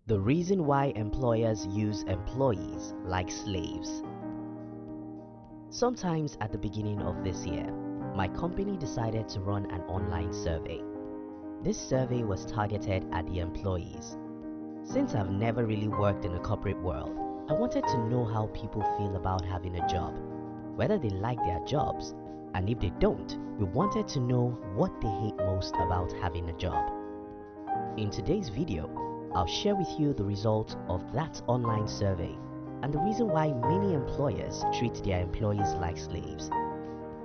The reason why employers use employees like slaves. Sometimes at the beginning of this year, my company decided to run an online survey. This survey was targeted at the employees. Since I've never really worked in the corporate world, I wanted to know how people feel about having a job, whether they like their jobs, and if they don't, we wanted to know what they hate most about having a job. In today's video, I'll share with you the results of that online survey and the reason why many employers treat their employees like slaves.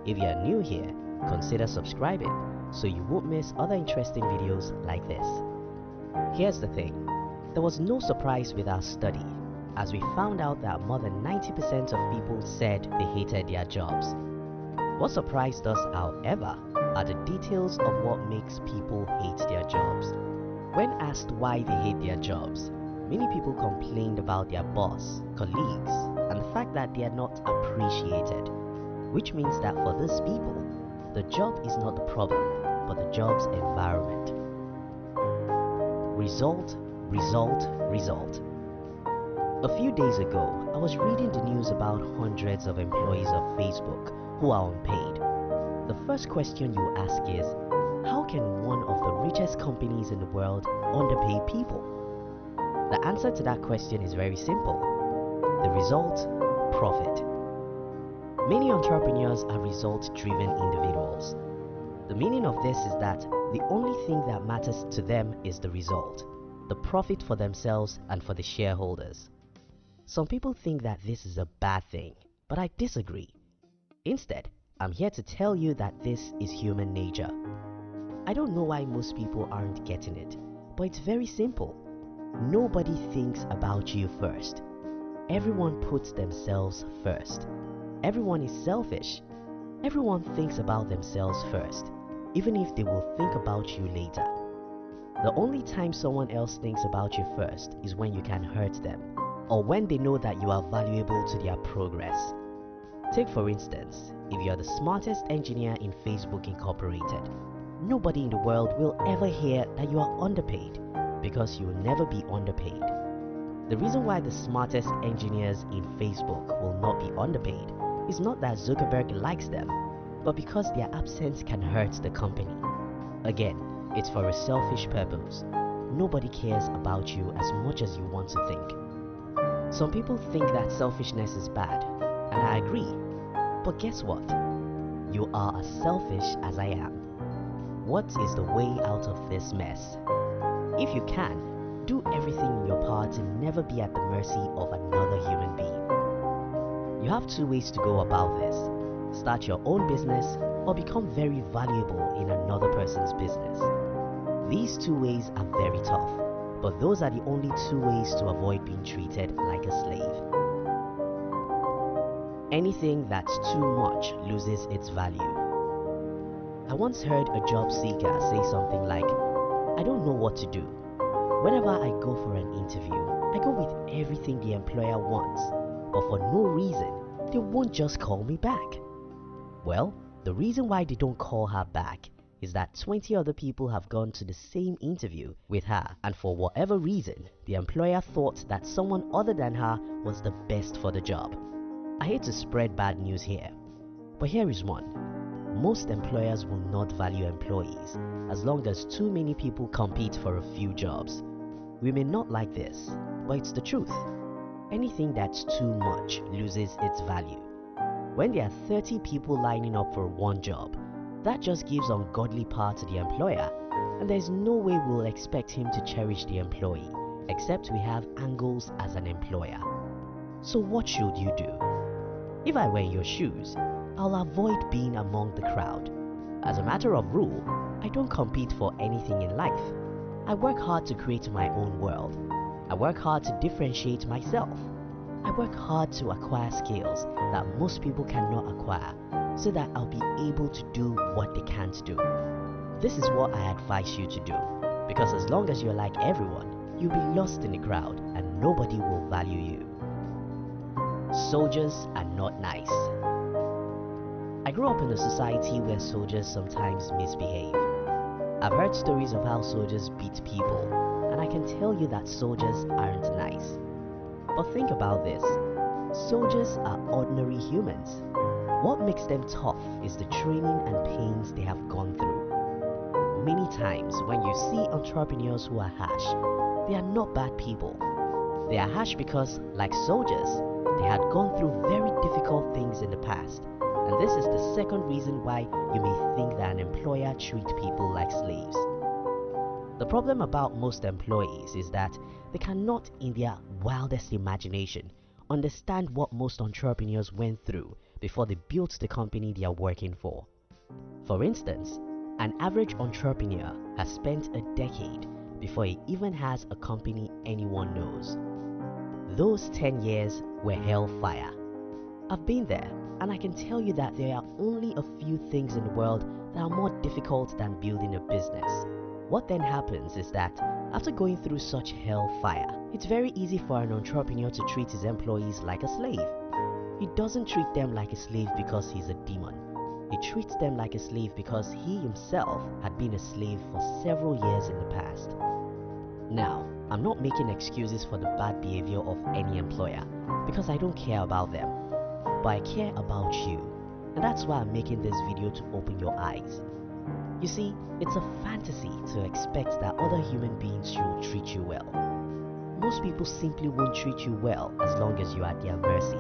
If you are new here, consider subscribing so you won't miss other interesting videos like this. Here's the thing, there was no surprise with our study as we found out that more than 90% of people said they hated their jobs. What surprised us, however, are the details of what makes people hate their jobs. When asked why they hate their jobs, many people complained about their boss, colleagues, and the fact that they are not appreciated, which means that for these people, the job is not the problem, but the job's environment. Result. A few days ago, I was reading the news about hundreds of employees of Facebook who are unpaid. The first question you ask is, how can one of the richest companies in the world underpay people? The answer to that question is very simple. The result, profit. Many entrepreneurs are result-driven individuals. The meaning of this is that the only thing that matters to them is the result, the profit for themselves and for the shareholders. Some people think that this is a bad thing, but I disagree. Instead, I'm here to tell you that this is human nature. I don't know why most people aren't getting it, but it's very simple. Nobody thinks about you first. Everyone puts themselves first. Everyone is selfish. Everyone thinks about themselves first, even if they will think about you later. The only time someone else thinks about you first is when you can hurt them, or when they know that you are valuable to their progress. Take for instance, if you are the smartest engineer in Facebook Incorporated, nobody in the world will ever hear that you are underpaid because you will never be underpaid. The reason why the smartest engineers in Facebook will not be underpaid is not that Zuckerberg likes them, but because their absence can hurt the company. Again, it's for a selfish purpose. Nobody cares about you as much as you want to think. Some people think that selfishness is bad, and I agree. But guess what? You are as selfish as I am. What is the way out of this mess? If you can, do everything in your power to never be at the mercy of another human being. You have two ways to go about this. Start your own business or become very valuable in another person's business. These two ways are very tough, but those are the only two ways to avoid being treated like a slave. Anything that's too much loses its value. I once heard a job seeker say something like, I don't know what to do. Whenever I go for an interview, I go with everything the employer wants, but for no reason, they won't just call me back. Well, the reason why they don't call her back is that 20 other people have gone to the same interview with her, and for whatever reason, the employer thought that someone other than her was the best for the job. I hate to spread bad news here, but here is one. Most employers will not value employees as long as too many people compete for a few jobs. We may not like this, but it's the truth. Anything that's too much loses its value. When there are 30 people lining up for one job, that just gives ungodly power to the employer, and there's no way we'll expect him to cherish the employee, except we have angles as an employer. So what should you do? If I were in your shoes, I'll avoid being among the crowd. As a matter of rule, I don't compete for anything in life. I work hard to create my own world. I work hard to differentiate myself. I work hard to acquire skills that most people cannot acquire so that I'll be able to do what they can't do. This is what I advise you to do, because as long as you're like everyone, you'll be lost in the crowd and nobody will value you. Soldiers are not nice. I grew up in a society where soldiers sometimes misbehave. I've heard stories of how soldiers beat people, and I can tell you that soldiers aren't nice. But think about this. Soldiers are ordinary humans. What makes them tough is the training and pains they have gone through. Many times when you see entrepreneurs who are harsh, they are not bad people. They are harsh because, like soldiers, they had gone through very difficult things in the past. And this is the second reason why you may think that an employer treats people like slaves. The problem about most employees is that they cannot, in their wildest imagination, understand what most entrepreneurs went through before they built the company they are working for. For instance, an average entrepreneur has spent a decade before he even has a company anyone knows. Those 10 years were hellfire. I've been there, and I can tell you that there are only a few things in the world that are more difficult than building a business. What then happens is that after going through such hellfire, it's very easy for an entrepreneur to treat his employees like a slave. He doesn't treat them like a slave because he's a demon. He treats them like a slave because he himself had been a slave for several years in the past. Now, I'm not making excuses for the bad behavior of any employer because I don't care about them. But I care about you, and that's why I'm making this video to open your eyes. You see, it's a fantasy to expect that other human beings should treat you well. Most people simply won't treat you well as long as you are at their mercy.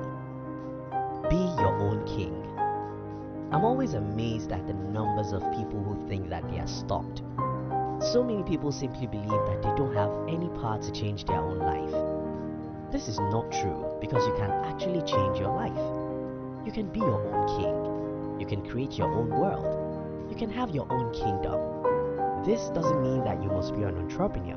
Be your own king. I'm always amazed at the numbers of people who think that they are stopped. So many people simply believe that they don't have any power to change their own life. This is not true because you can actually change your life. You can be your own king. You can create your own world. You can have your own kingdom. This doesn't mean that you must be an entrepreneur.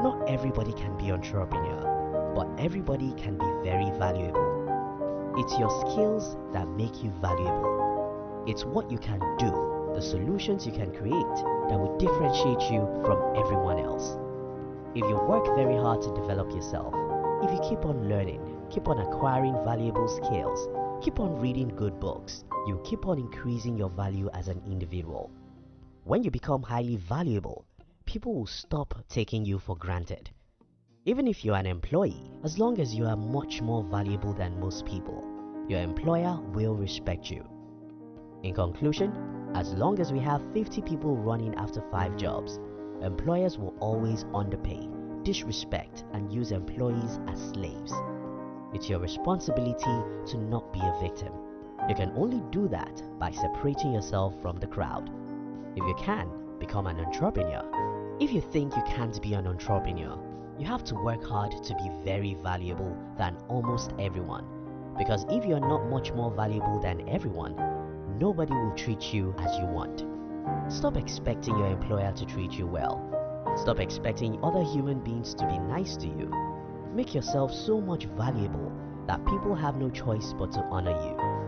Not everybody can be an entrepreneur, but everybody can be very valuable. It's your skills that make you valuable. It's what you can do, the solutions you can create that will differentiate you from everyone else. If you work very hard to develop yourself, if you keep on learning, keep on acquiring valuable skills, keep on reading good books, you keep on increasing your value as an individual. When you become highly valuable, people will stop taking you for granted. Even if you're an employee, as long as you are much more valuable than most people, your employer will respect you. In conclusion, as long as we have 50 people running after 5 jobs, employers will always underpay, disrespect, and use employees as slaves. It's your responsibility to not be a victim. You can only do that by separating yourself from the crowd. If you can, become an entrepreneur. If you think you can't be an entrepreneur, you have to work hard to be very valuable than almost everyone. Because if you're not much more valuable than everyone, nobody will treat you as you want. Stop expecting your employer to treat you well. Stop expecting other human beings to be nice to you. Make yourself so much valuable that people have no choice but to honor you.